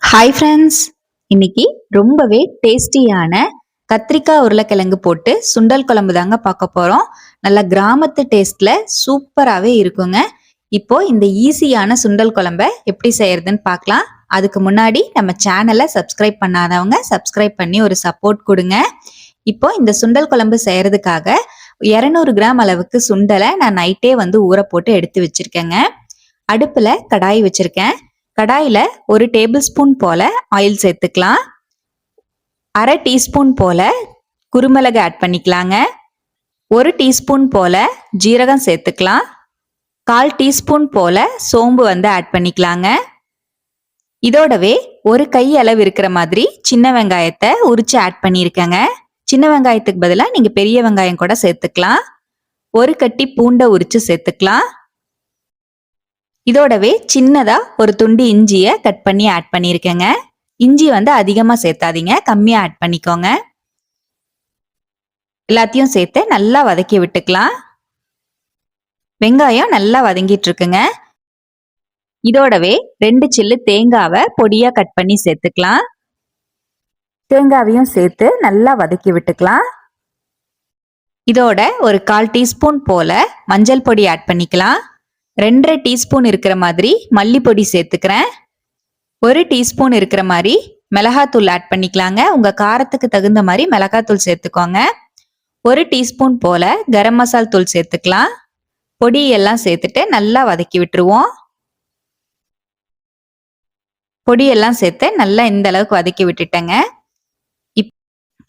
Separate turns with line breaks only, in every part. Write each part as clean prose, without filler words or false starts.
Hi friends, இன்னைக்கு ரொம்பவே டேஸ்டியான கத்திரிக்காய் உருளைக்கிழங்கு போட்டு சுண்டல் குழம்பு தாங்க பார்க்க போறோம். நல்ல கிராமத்து டேஸ்ட்ல சூப்பராகவே இருக்குங்க. இப்போ இந்த ஈஸியான சுண்டல் குழம்ப எப்படி செய்யறதுன்னு பார்க்கலாம். அதுக்கு முன்னாடி நம்ம சேனலை சப்ஸ்கிரைப் பண்ணாதவங்க சப்ஸ்கிரைப் பண்ணி ஒரு சப்போர்ட் கொடுங்க. இப்போ இந்த சுண்டல் குழம்பு செய்யறதுக்காக 200 கிராம் அளவுக்கு சுண்டலை நான் நைட்டே ஊற போட்டு எடுத்து வச்சிருக்கேங்க. அடுப்புல கடாய் வச்சிருக்கேன். கடாயில 1 டேபிள் ஸ்பூன் போல ஆயில் சேர்த்துக்கலாம். 1/2 டீஸ்பூன் போல குருமிளகு ஆட் பண்ணிக்கலாங்க. 1 டீஸ்பூன் போல ஜீரகம் சேர்த்துக்கலாம். 1/4 டீஸ்பூன் போல சோம்பு ஆட் பண்ணிக்கலாங்க. இதோடவே 1 கை அளவு இருக்கிற மாதிரி சின்ன வெங்காயத்தை உரிச்சு ஆட் பண்ணியிருக்கேங்க. சின்ன வெங்காயத்துக்கு பதிலாக நீங்க பெரிய வெங்காயம் கூட சேர்த்துக்கலாம். 1 கட்டி பூண்டை உரிச்சு சேர்த்துக்கலாம். இதோடவே சின்னதா ஒரு துண்டு இஞ்சியை கட் பண்ணி ஆட் பண்ணியிருக்கேங்க. இஞ்சி அதிகமா சேர்த்தாதீங்க, கம்மியா ஆட் பண்ணிக்கோங்க. எல்லாத்தையும் சேர்த்து நல்லா வதக்கி விட்டுக்கலாம். வெங்காயம் நல்லா வதங்கிட்டு இருக்குங்க. இதோடவே 2 சில்லு தேங்காவை பொடியா கட் பண்ணி சேர்த்துக்கலாம். தேங்காவையும் சேர்த்து நல்லா வதக்கி விட்டுக்கலாம். இதோட ஒரு 1/4 டீஸ்பூன் போல மஞ்சள் பொடி ஆட் பண்ணிக்கலாம். 2.5 டீஸ்பூன் இருக்கிற மாதிரி மல்லிப்பொடி சேர்த்துக்கிறேன். 1 டீஸ்பூன் இருக்கிற மாதிரி மிளகாத்தூள் ஆட் பண்ணிக்கலாங்க. உங்க காரத்துக்கு தகுந்த மாதிரி மிளகாத்தூள் சேர்த்துக்கோங்க. 1 டீஸ்பூன் போல கரம் மசால் தூள் சேர்த்துக்கலாம். பொடி எல்லாம் சேர்த்துட்டு நல்லா வதக்கி விட்டுருவோம். பொடியெல்லாம் சேர்த்து நல்லா இந்த அளவுக்கு வதக்கி விட்டுட்டேங்க.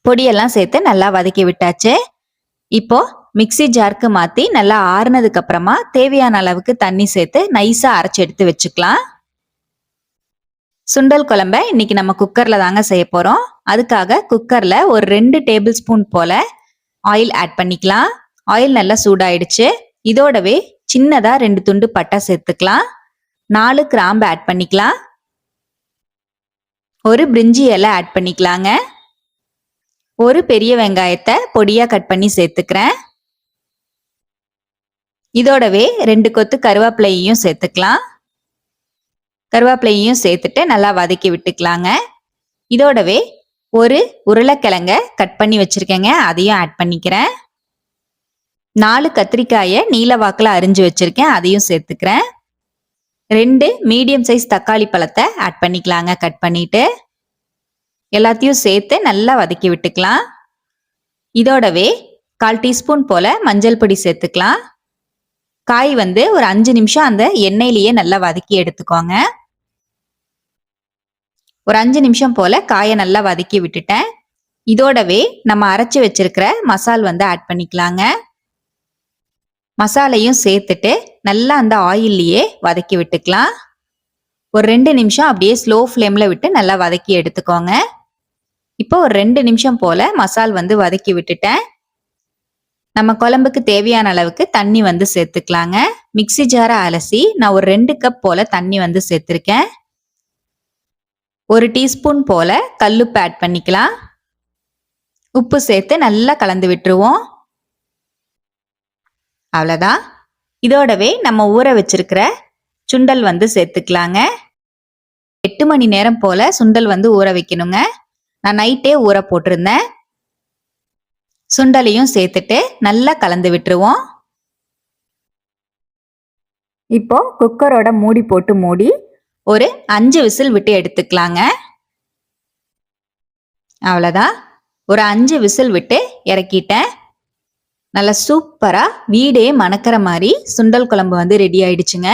பொடியெல்லாம் சேர்த்து நல்லா வதக்கி விட்டாச்சு. இப்போ மிக்சி ஜாருக்கு மாற்றி நல்லா ஆறுனதுக்கு அப்புறமா தேவையான அளவுக்கு தண்ணி சேர்த்து நைஸாக அரைச்சி எடுத்து வச்சுக்கலாம். சுண்டல் குழம்ப இன்னைக்கு நம்ம குக்கரில் தாங்க செய்ய போகிறோம். அதுக்காக குக்கரில் ஒரு 2 டேபிள் ஸ்பூன் போல் ஆயில் ஆட் பண்ணிக்கலாம். ஆயில் நல்லா சூடாயிடுச்சு. இதோடவே சின்னதாக 2 துண்டு பட்டை சேர்த்துக்கலாம். 4 கிராம்பு ஆட் பண்ணிக்கலாம். ஒரு பிரிஞ்சி இலை ஆட் பண்ணிக்கலாங்க. ஒரு பெரிய வெங்காயத்தை பொடியாக கட் பண்ணி சேர்த்துக்கிறேன். இதோடவே 2 கொத்து கருவேப்பிலையும் சேர்த்துக்கலாம். கருவேப்பிலையும் சேர்த்துட்டு நல்லா வதக்கி விட்டுக்கலாங்க. இதோடவே ஒரு உருளைக்கிழங்க கட் பண்ணி வச்சிருக்கேங்க, அதையும் ஆட் பண்ணிக்கிறேன். 4 கத்திரிக்காயை நீல வாக்கில் அரிஞ்சு வச்சிருக்கேன், அதையும் சேர்த்துக்கிறேன். 2 மீடியம் சைஸ் தக்காளி பழத்தை ஆட் பண்ணிக்கலாங்க, கட் பண்ணிட்டு. எல்லாத்தையும் சேர்த்து நல்லா வதக்கி விட்டுக்கலாம். இதோடவே 1/4 டீஸ்பூன் போல மஞ்சள் பொடி சேர்த்துக்கலாம். காய் ஒரு 5 நிமிஷம் அந்த எண்ணெயிலேயே நல்லா வதக்கி எடுத்துக்கோங்க. ஒரு 5 நிமிஷம் போல காயை நல்லா வதக்கி விட்டுட்டேன். இதோடவே நம்ம அரைச்சி வச்சிருக்கிற மசால் ஆட் பண்ணிக்கலாங்க. மசாலையும் சேர்த்துட்டு நல்லா அந்த ஆயில்லையே வதக்கி விட்டுக்கலாம். ஒரு 2 நிமிஷம் அப்படியே ஸ்லோ ஃப்ளேம்ல விட்டு நல்லா வதக்கி எடுத்துக்கோங்க. இப்போ ஒரு 2 நிமிஷம் போல மசால் வதக்கி விட்டுட்டேன். நம்ம குழம்புக்கு தேவையான அளவுக்கு தண்ணி சேர்த்துக்கலாங்க. மிக்சி ஜாரை அலசி நான் ஒரு 2 கப் போல தண்ணி சேர்த்திருக்கேன். 1 டீஸ்பூன் போல கல்லுப்பு ஆட் பண்ணிக்கலாம். உப்பு சேர்த்து நல்லா கலந்து விட்டுருவோம். அவ்வளோதான். இதோடவே நம்ம ஊற வச்சிருக்கிற சுண்டல் சேர்த்துக்கலாங்க. 8 மணி நேரம் போல சுண்டல் ஊற வைக்கணுங்க. நான் நைட்டே ஊற போட்டிருந்தேன். சுண்டலையும் சேர்த்துட்டு நல்லா கலந்து விட்டுருவோம். இப்போ குக்கரோட மூடி போட்டு மூடி ஒரு 5 விசில் விட்டு எடுத்துக்கலாங்க. அவ்வளோதான். ஒரு 5 விசில் விட்டு இறக்கிட்டேன். நல்லா சூப்பரா வீடே மணக்கிற மாதிரி சுண்டல் குழம்பு ரெடி ஆயிடுச்சுங்க.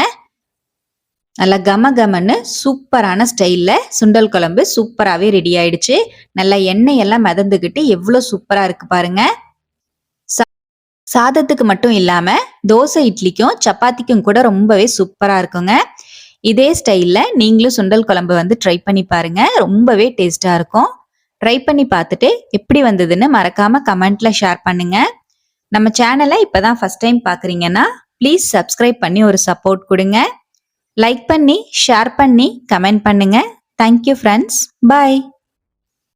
நல்லா கம கமன்னு சூப்பரான ஸ்டைலில் சுண்டல் குழம்பு சூப்பராகவே ரெடி ஆயிடுச்சு. நல்லா எண்ணெய் எல்லாம் மிதந்துக்கிட்டு எவ்வளோ சூப்பராக இருக்கு பாருங்க. சாதத்துக்கு மட்டும் இல்லாமல் தோசை, இட்லிக்கும் சப்பாத்திக்கும் கூட ரொம்பவே சூப்பராக இருக்குங்க. இதே ஸ்டைலில் நீங்களும் சுண்டல் குழம்பு ட்ரை பண்ணி பாருங்க. ரொம்பவே டேஸ்டாக இருக்கும். ட்ரை பண்ணி பார்த்துட்டு எப்படி வந்ததுன்னு மறக்காம கமெண்ட்ல ஷேர் பண்ணுங்க. நம்ம சேனலை இப்போதான் ஃபர்ஸ்ட் டைம் பார்க்குறீங்கன்னா ப்ளீஸ் சப்ஸ்கிரைப் பண்ணி ஒரு சப்போர்ட் கொடுங்க. லைக் பண்ணி ஷேர் பண்ணி கமெண்ட் பண்ணுங்க. Thank you friends. பாய்.